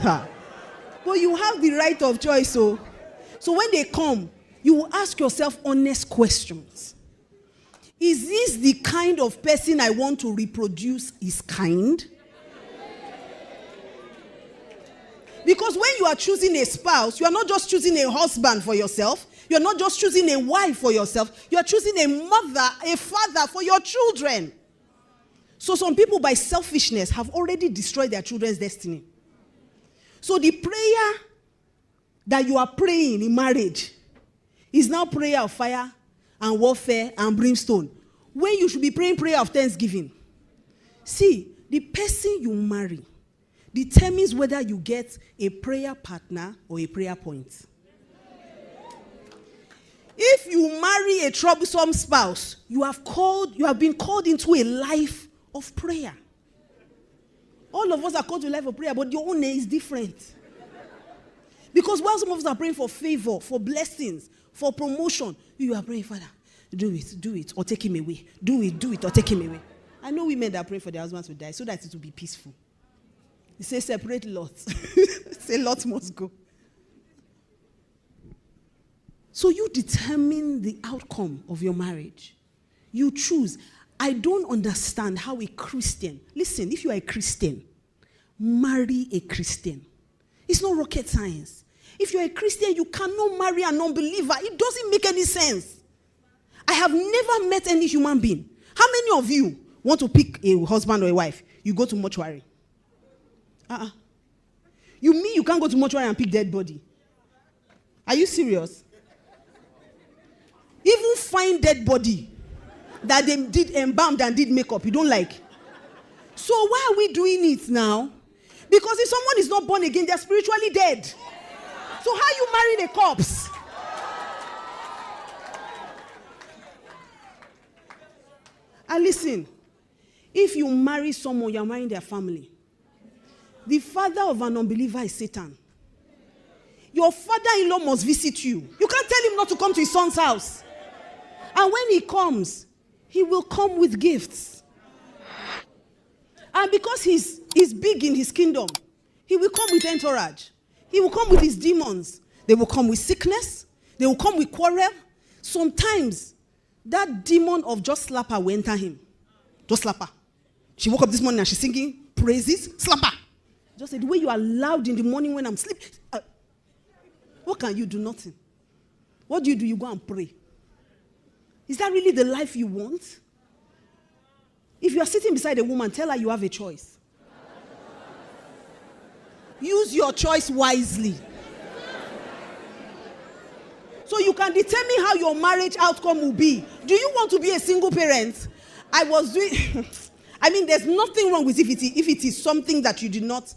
But you have the right of choice. So when they come, you will ask yourself honest questions. Is this the kind of person I want to reproduce his kind? Because when you are choosing a spouse, you are not just choosing a husband for yourself. You are not just choosing a wife for yourself. You are choosing a mother, a father for your children. So some people, by selfishness, have already destroyed their children's destiny. So the prayer that you are praying in marriage is now prayer of fire and warfare and brimstone, when you should be praying prayer of thanksgiving. See, the person you marry determines whether you get a prayer partner or a prayer point. If you marry a troublesome spouse, you have been called into a life of prayer. All of us are called to a life of prayer, but your own is different. Because while some of us are praying for favor, for blessings, for promotion, you are praying, Father, do it, or take him away. Do it, or take him away. I know women that pray for their husbands to die so that it will be peaceful. He says, separate lots. Say, lots must go. So you determine the outcome of your marriage. You choose. I don't understand how a Christian, listen, if you are a Christian, marry a Christian. It's not rocket science. If you're a Christian, you cannot marry an unbeliever. It doesn't make any sense. I have never met any human being. How many of you want to pick a husband or a wife? You go to mortuary. You mean you can't go to mortuary and pick dead body? Are you serious? Even find dead body that they did embalmed and did makeup, you don't like. So why are we doing it now? Because if someone is not born again, they're spiritually dead. So how you marrying a corpse? And listen, if you marry someone, you're marrying their family. The father of an unbeliever is Satan. Your father-in-law must visit you. You can't tell him not to come to his son's house. And when he comes, he will come with gifts. And because he's big in his kingdom, he will come with entourage. He will come with his demons. They will come with sickness. They will come with quarrel. Sometimes, that demon of just slap her will enter him. Just slap her. She woke up this morning and she's singing praises. Slap her. Just say, the way you are loud in the morning when I'm sleeping. What can you do? Nothing. What do? You go and pray. Is that really the life you want? If you are sitting beside a woman, tell her you have a choice. Use your choice wisely. So you can determine how your marriage outcome will be. Do you want to be a single parent? There's nothing wrong with if it is something that you did not.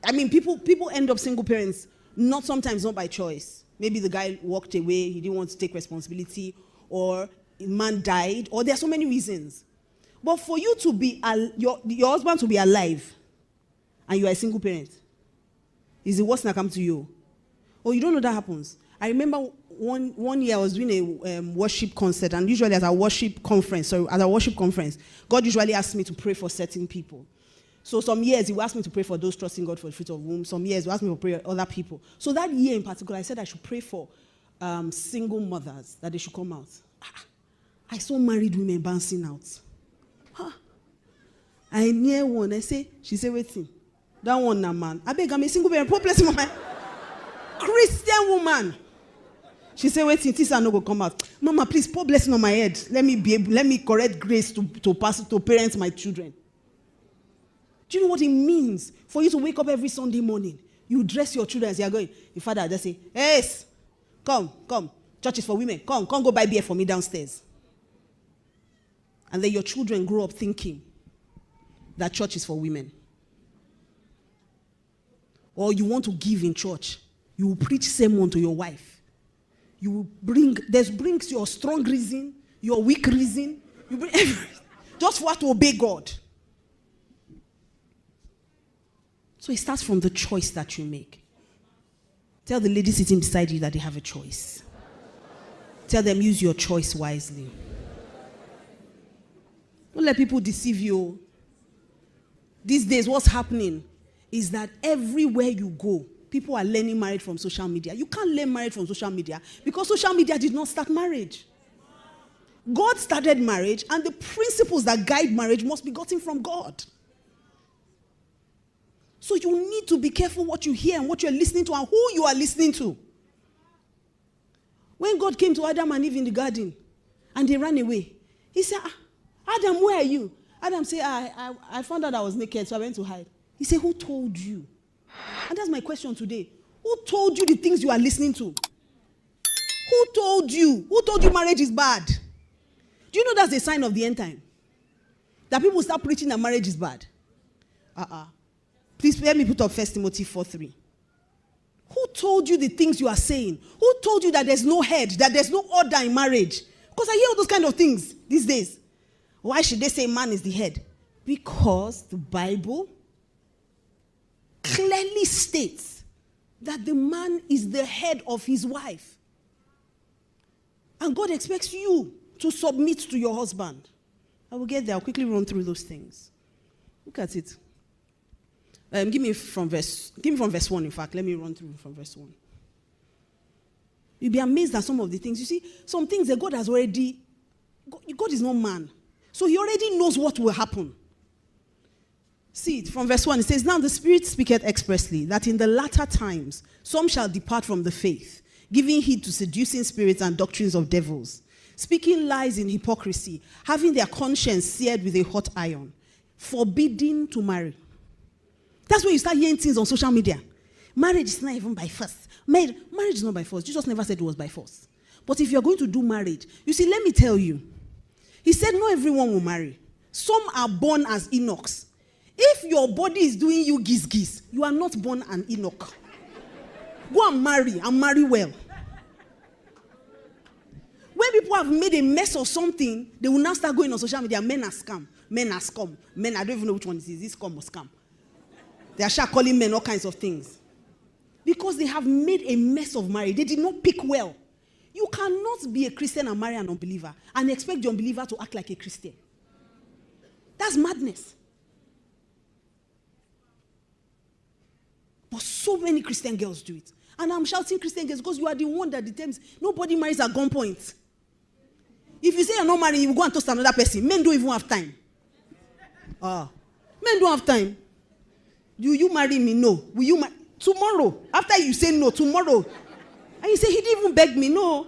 People end up single parents, not by choice. Maybe the guy walked away, he didn't want to take responsibility, or a man died, or there are so many reasons. But for you to be, your husband to be alive, and you are a single parent, is the worst that come to you. Oh, you don't know that happens. I remember one year I was doing a worship concert, and usually at a worship conference, God usually asks me to pray for certain people. So some years he will ask me to pray for those trusting God for the fruit of womb. Some years he will ask me to pray for other people. So that year in particular, I said I should pray for single mothers, that they should come out. I saw married women bouncing out. I near one. She said, waiting. That one, na man. I beg, I'm a single parent. Poor blessing, woman. Christian woman. She said, waiting, Tisa no go come out. Mama, please, pour blessing on my head. Let me correct grace to pass to parent my children. Do you know what it means for you to wake up every Sunday morning? You dress your children as they are going. Your father just say, yes, come. Church is for women. Come go buy beer for me downstairs. And then your children grow up thinking that church is for women. Or you want to give in church. You will preach sermon to your wife. You will brings your strong reason, your weak reason. You bring everything just for us to obey God. So it starts from the choice that you make. Tell the lady sitting beside you that they have a choice. Tell them, use your choice wisely. Don't let people deceive you. These days, what's happening? is that everywhere you go, people are learning marriage from social media. You can't learn marriage from social media because social media did not start marriage. God started marriage, and the principles that guide marriage must be gotten from God. So you need to be careful what you hear and what you're listening to and who you are listening to. When God came to Adam and Eve in the garden and they ran away, he said, Adam, where are you? Adam said, I found out I was naked, so I went to hide. He said, who told you? And that's my question today. Who told you the things you are listening to? Who told you? Who told you marriage is bad? Do you know that's a sign of the end time? That people start preaching that marriage is bad. Please let me put up 1 Timothy 4:3. Who told you the things you are saying? Who told you that there's no head, that there's no order in marriage? Because I hear all those kind of things these days. Why should they say man is the head? Because the Bible clearly states that the man is the head of his wife. And God expects you to submit to your husband. I will get there. I'll quickly run through those things. Look at it. Give me from verse 1, in fact. Let me run through from verse 1. You'll be amazed at some of the things. You see, some things that God has already... God is not man. So he already knows what will happen. See it from verse 1. It says, now the Spirit speaketh expressly, that in the latter times some shall depart from the faith, giving heed to seducing spirits and doctrines of devils, speaking lies in hypocrisy, having their conscience seared with a hot iron, forbidding to marry. That's when you start hearing things on social media. Marriage is not even by force. Marriage is not by force. Jesus never said it was by force. But if you're going to do marriage, you see, let me tell you. He said not everyone will marry. Some are born as Enochs. If your body is doing you giz, you are not born an Enoch. Go and marry well. When people have made a mess of something, they will now start going on social media. Men are scam. Men are scum. Men, I don't even know which one it is. Is scum or scam? They are calling men all kinds of things. Because they have made a mess of marriage. They did not pick well. You cannot be a Christian and marry an unbeliever and expect the unbeliever to act like a Christian. That's madness. But so many Christian girls do it. And I'm shouting Christian girls because you are the one that determines nobody marries at gunpoint. If you say you're not marrying, you will go and toast another person. Men don't even have time. Men don't have time. Do you marry me? No. Will you marry? Tomorrow. After you say no, tomorrow. And you say, he didn't even beg me. No.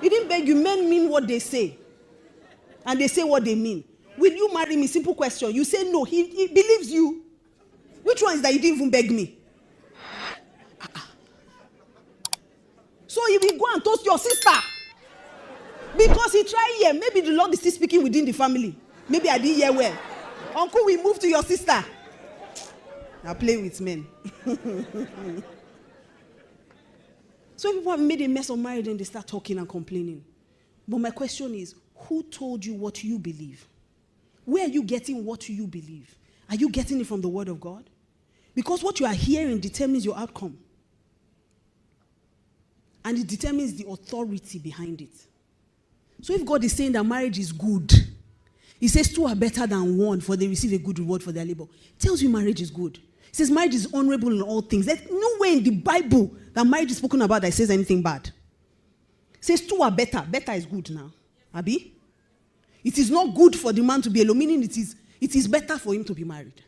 He didn't beg you. Men mean what they say. And they say what they mean. Will you marry me? Simple question. You say no. He believes you. Which one is that you didn't even beg me? So you will go and toast your sister. Because he tried here. Maybe the Lord is still speaking within the family. Maybe I didn't hear well. Uncle, we move to your sister. Now play with men. So people have made a mess of marriage and they start talking and complaining. But my question is, who told you what you believe? Where are you getting what you believe? Are you getting it from the Word of God? Because what you are hearing determines your outcome. And it determines the authority behind it. So if God is saying that marriage is good, he says two are better than one, for they receive a good reward for their labor. It tells you marriage is good. He says marriage is honorable in all things. There's nowhere in the Bible that marriage is spoken about that says anything bad. It says two are better. Better is good now. Abi? It is not good for the man to be alone, meaning it is better for him to be married.